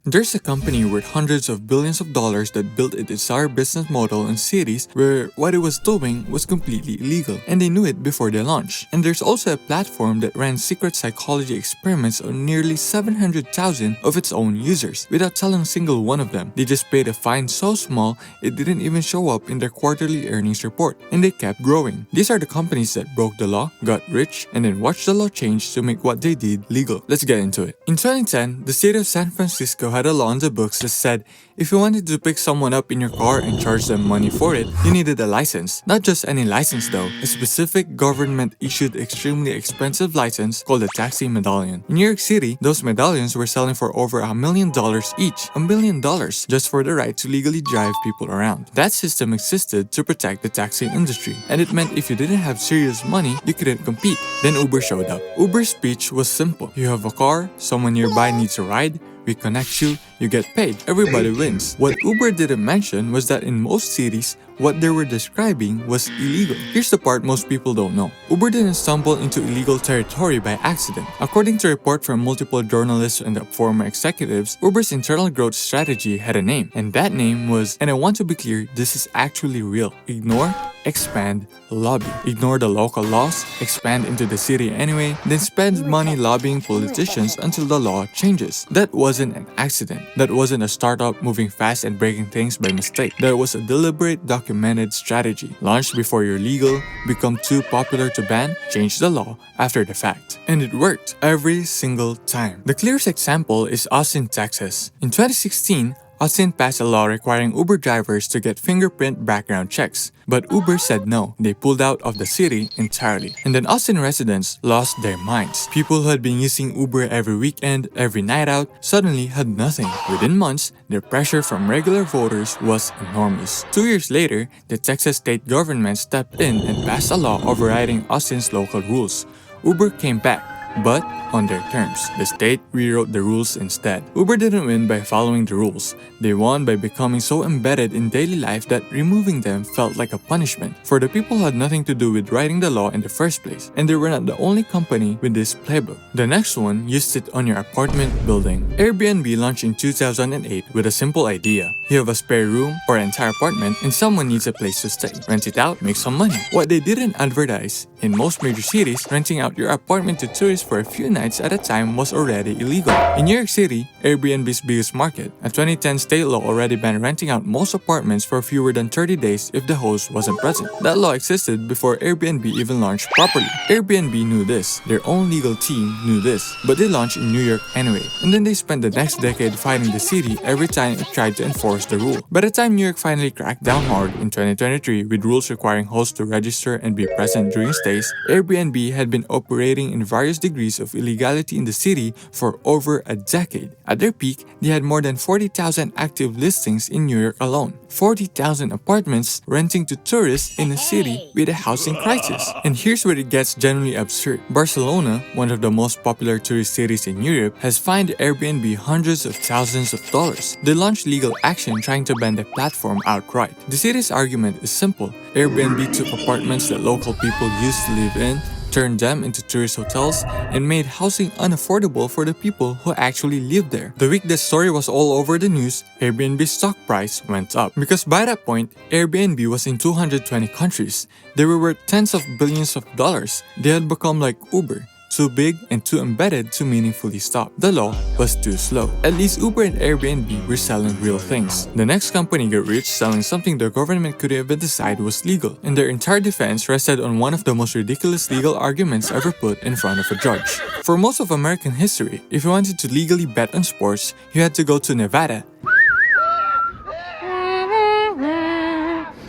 There's a company worth hundreds of billions of dollars that built its entire business model in cities where what it was doing was completely illegal, and they knew it before they launched. And there's also a platform that ran secret psychology experiments on nearly 700,000 of its own users without telling a single one of them. They just paid a fine so small it didn't even show up in their quarterly earnings report, and they kept growing. These are the companies that broke the law, got rich, and then watched the law change to make what they did legal. Let's get into it. In 2010, the city of San Francisco had a law on the books that said if you wanted to pick someone up in your car and charge them money for it, you needed a license. Not just any license though, a specific government-issued extremely expensive license called a taxi medallion. In New York City, those medallions were selling for over $1 million each. $1 million just for the right to legally drive people around. That system existed to protect the taxi industry, and it meant if you didn't have serious money, you couldn't compete. Then Uber showed up. Uber's pitch was simple. You have a car, someone nearby needs a ride, we connect you, you get paid. Everybody wins. What Uber didn't mention was that in most cities, what they were describing was illegal. Here's the part most people don't know. Uber didn't stumble into illegal territory by accident. According to a report from multiple journalists and former executives, Uber's internal growth strategy had a name, and that name was, and I want to be clear, this is actually real. Ignore, expand, lobby. Ignore the local laws, expand into the city anyway, then spend money lobbying politicians until the law changes. That wasn't an accident. That wasn't a startup moving fast and breaking things by mistake. That was a deliberate, documented strategy. Launched before you're legal, become too popular to ban, change the law after the fact. And it worked every single time. The clearest example is Austin, Texas. In 2016, Austin passed a law requiring Uber drivers to get fingerprint background checks. But Uber said no. They pulled out of the city entirely. And then Austin residents lost their minds. People who had been using Uber every weekend, every night out, suddenly had nothing. Within months, the pressure from regular voters was enormous. 2 years later, the Texas state government stepped in and passed a law overriding Austin's local rules. Uber came back, but on their terms. The state rewrote the rules instead. Uber didn't win by following the rules. They won by becoming so embedded in daily life that removing them felt like a punishment for the people who had nothing to do with writing the law in the first place. And they were not the only company with this playbook. The next one used it on your apartment building. Airbnb launched in 2008 with a simple idea. You have a spare room or an entire apartment and someone needs a place to stay. Rent it out, make some money. What they didn't advertise, in most major cities, renting out your apartment to tourists for a few nights at a time was already illegal. In New York City, Airbnb's biggest market, a 2010 state law already banned renting out most apartments for fewer than 30 days if the host wasn't present. That law existed before Airbnb even launched properly. Airbnb knew this, their own legal team knew this, but they launched in New York anyway. And then they spent the next decade fighting the city every time it tried to enforce the rule. By the time New York finally cracked down hard in 2023 with rules requiring hosts to register and be present during stays, Airbnb had been operating in various degrees of illegality in the city for over a decade. At their peak, they had more than 40,000 active listings in New York alone. 40,000 apartments renting to tourists in a city with a housing crisis. And here's where it gets genuinely absurd. Barcelona, one of the most popular tourist cities in Europe, has fined Airbnb hundreds of thousands of dollars. They launched legal action trying to ban the platform outright. The city's argument is simple. Airbnb took apartments that local people used to live in, turned them into tourist hotels, and made housing unaffordable for the people who actually lived there. The week the story was all over the news, Airbnb's stock price went up. Because by that point, Airbnb was in 220 countries. They were worth tens of billions of dollars. They had become like Uber, too big and too embedded to meaningfully stop. The law was too slow. At least Uber and Airbnb were selling real things. The next company got rich selling something the government couldn't even decide was legal, and their entire defense rested on one of the most ridiculous legal arguments ever put in front of a judge. For most of American history, if you wanted to legally bet on sports, you had to go to Nevada.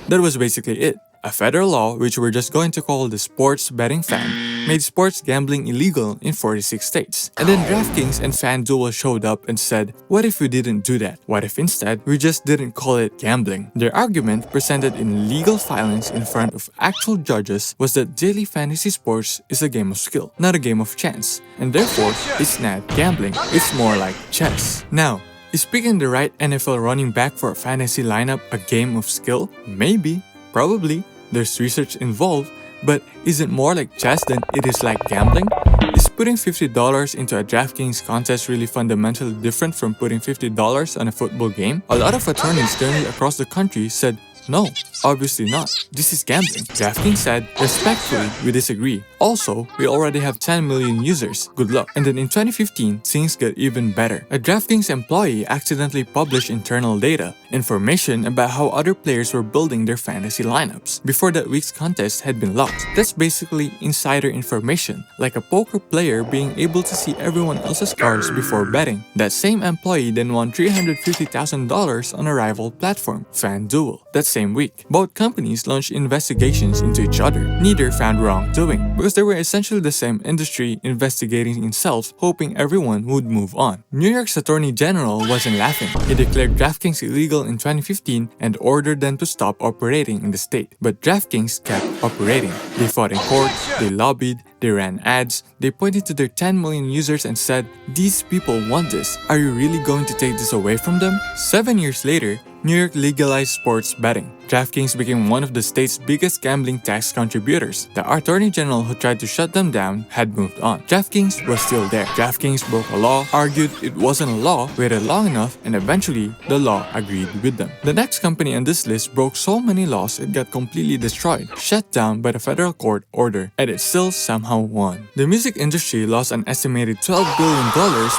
That was basically it. A federal law, which we're just going to call the Sports Betting Fan, made sports gambling illegal in 46 states. And then DraftKings and FanDuel showed up and said, what if we didn't do that? What if instead we just didn't call it gambling? Their argument, presented in legal filings in front of actual judges, was that daily fantasy sports is a game of skill, not a game of chance. And therefore, it's not gambling, it's more like chess. Now, is picking the right NFL running back for a fantasy lineup a game of skill? Maybe, probably. There's research involved, but is it more like chess than it is like gambling? Is putting $50 into a DraftKings contest really fundamentally different from putting $50 on a football game? A lot of attorneys generally across the country said, no, obviously not. This is gambling. DraftKings said, respectfully, we disagree. Also, we already have 10 million users. Good luck. And then in 2015, things got even better. A DraftKings employee accidentally published internal data, information about how other players were building their fantasy lineups before that week's contest had been locked. That's basically insider information, like a poker player being able to see everyone else's cards before betting. That same employee then won $350,000 on a rival platform, FanDuel. That same week, both companies launched investigations into each other. Neither found wrongdoing, because they were essentially the same industry investigating itself, hoping everyone would move on. New York's Attorney General wasn't laughing. He declared DraftKings illegal in 2015 and ordered them to stop operating in the state. But DraftKings kept operating. They fought in court, they lobbied, they ran ads, they pointed to their 10 million users and said, these people want this. Are you really going to take this away from them? 7 years later, New York legalized sports betting. DraftKings became one of the state's biggest gambling tax contributors. The Attorney General who tried to shut them down had moved on. DraftKings was still there. DraftKings broke a law, argued it wasn't a law, waited long enough, and eventually, the law agreed with them. The next company on this list broke so many laws it got completely destroyed, shut down by the federal court order, and it still somehow won. The music industry lost an estimated $12 billion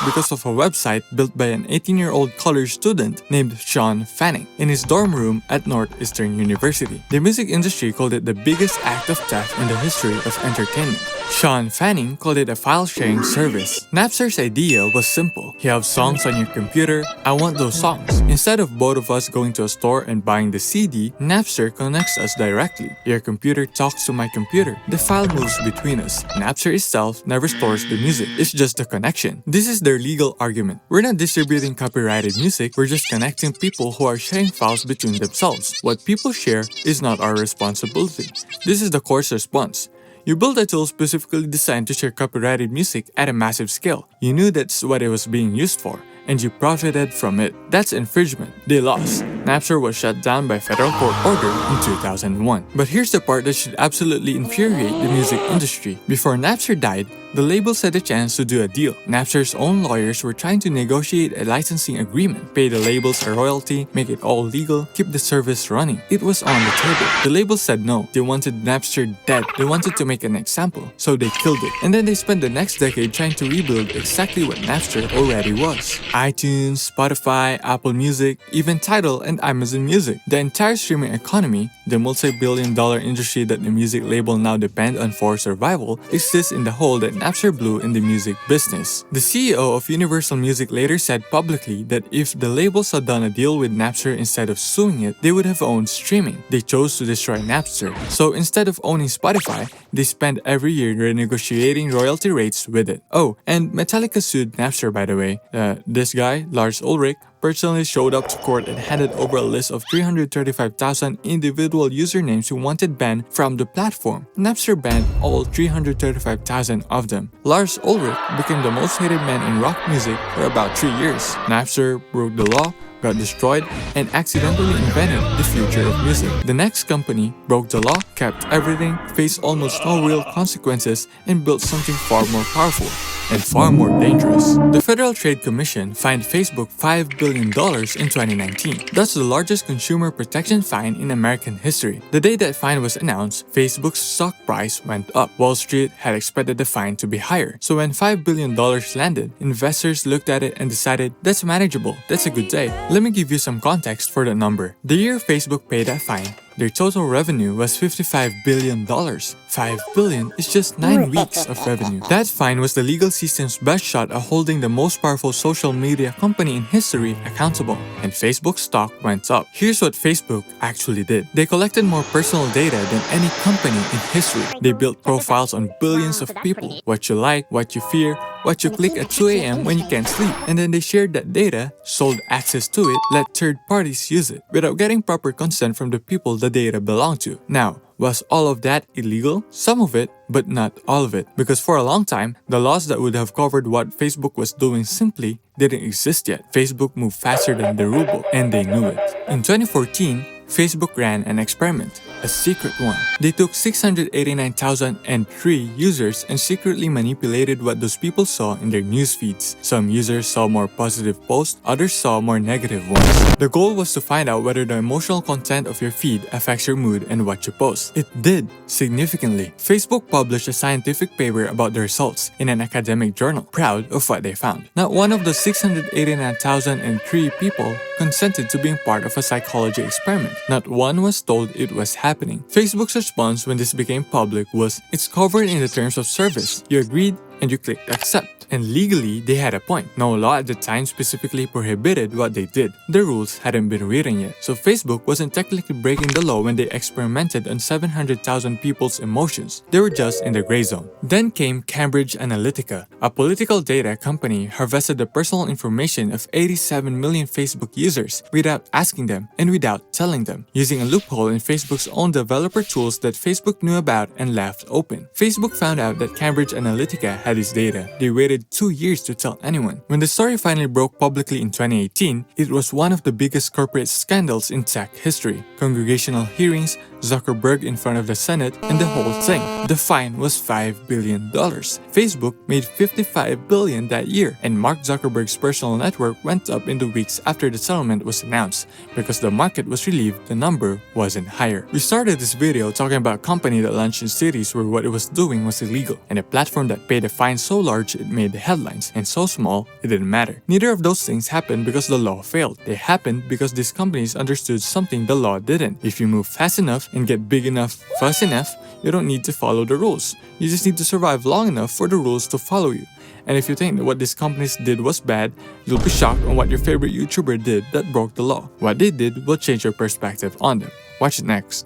because of a website built by an 18-year-old college student named Sean Fanning in his dorm room at Northeastern University. The music industry called it the biggest act of theft in the history of entertainment. Sean Fanning called it a file-sharing service. Napster's idea was simple. You have songs on your computer, I want those songs. Instead of both of us going to a store and buying the CD, Napster connects us directly. Your computer talks to my computer. The file moves between us. Napster itself never stores the music. It's just the connection. This is their legal argument. We're not distributing copyrighted music, we're just connecting people who are sharing files between themselves. What people share is not our responsibility. This is the court's response. You built a tool specifically designed to share copyrighted music at a massive scale. You knew that's what it was being used for, and you profited from it. That's infringement. They lost. Napster was shut down by federal court order in 2001. But here's the part that should absolutely infuriate the music industry. Before Napster died, the labels had a chance to do a deal. Napster's own lawyers were trying to negotiate a licensing agreement, pay the labels a royalty, make it all legal, keep the service running. It was on the table. The labels said no. They wanted Napster dead. They wanted to make an example, so they killed it. And then they spent the next decade trying to rebuild exactly what Napster already was. iTunes, Spotify, Apple Music, even Tidal and Amazon Music. The entire streaming economy, the multi-billion-dollar industry that the music label now depend on for survival, exists in the hole that Napster blew in the music business. The CEO of Universal Music later said publicly that if the labels had done a deal with Napster instead of suing it, they would have owned streaming. They chose to destroy Napster. So instead of owning Spotify, they spend every year renegotiating royalty rates with it. Oh, and Metallica sued Napster, by the way. This guy, Lars Ulrich, personally showed up to court and handed over a list of 335,000 individual usernames who wanted banned from the platform. Napster banned all 335,000 of them. Lars Ulrich became the most hated man in rock music for about 3 years. Napster broke the law, got destroyed, and accidentally invented the future of music. The next company broke the law, kept everything, faced almost no real consequences, and built something far more powerful and far more dangerous. The Federal Trade Commission fined Facebook $5 billion in 2019. That's the largest consumer protection fine in American history. The day that fine was announced, Facebook's stock price went up. Wall Street had expected the fine to be higher. So when $5 billion landed, investors looked at it and decided, that's manageable, that's a good day. Let me give you some context for the number. The year Facebook paid that fine, their total revenue was $55 billion. $5 billion is just 9 weeks of revenue. That fine was the legal system's best shot at holding the most powerful social media company in history accountable, and Facebook's stock went up. Here's what Facebook actually did. They collected more personal data than any company in history. They built profiles on billions of people, what you like, what you fear, what you click at 2 a.m. when you can't sleep, and then they shared that data, sold access to it, let third parties use it, without getting proper consent from the people the data belonged to. Now, was all of that illegal? Some of it, but not all of it. Because for a long time, the laws that would have covered what Facebook was doing simply didn't exist yet. Facebook moved faster than the rulebook, and they knew it. In 2014, Facebook ran an experiment. a secret one. They took 689,003 users and secretly manipulated what those people saw in their news feeds. Some users saw more positive posts, others saw more negative ones. The goal was to find out whether the emotional content of your feed affects your mood and what you post. It did, significantly. Facebook published a scientific paper about the results in an academic journal, proud of what they found. Not one of the 689,003 people consented to being part of a psychology experiment. Not one was told it was happening. Facebook's response when this became public was, "It's covered in the terms of service. You agreed and you clicked accept." And legally, they had a point. No law at the time specifically prohibited what they did. The rules hadn't been written yet, so Facebook wasn't technically breaking the law when they experimented on 700,000 people's emotions. They were just in the gray zone. Then came Cambridge Analytica, a political data company harvested the personal information of 87 million Facebook users without asking them and without telling them, using a loophole in Facebook's own developer tools that Facebook knew about and left open. Facebook found out that Cambridge Analytica had this data. They waited 2 years to tell anyone. When the story finally broke publicly in 2018, it was one of the biggest corporate scandals in tech history. Congregational hearings, Zuckerberg in front of the Senate, and the whole thing. The fine was $5 billion. Facebook made $55 billion that year, and Mark Zuckerberg's personal network went up in the weeks after the settlement was announced. Because the market was relieved, the number wasn't higher. We started this video talking about a company that launched in cities where what it was doing was illegal, and a platform that paid a fine so large it made the headlines, and so small it didn't matter. Neither of those things happened because the law failed. They happened because these companies understood something the law didn't. If you move fast enough and get big enough, fast enough, you don't need to follow the rules. You just need to survive long enough for the rules to follow you. And if you think that what these companies did was bad, you'll be shocked on what your favorite YouTuber did that broke the law. What they did will change your perspective on them. Watch it next.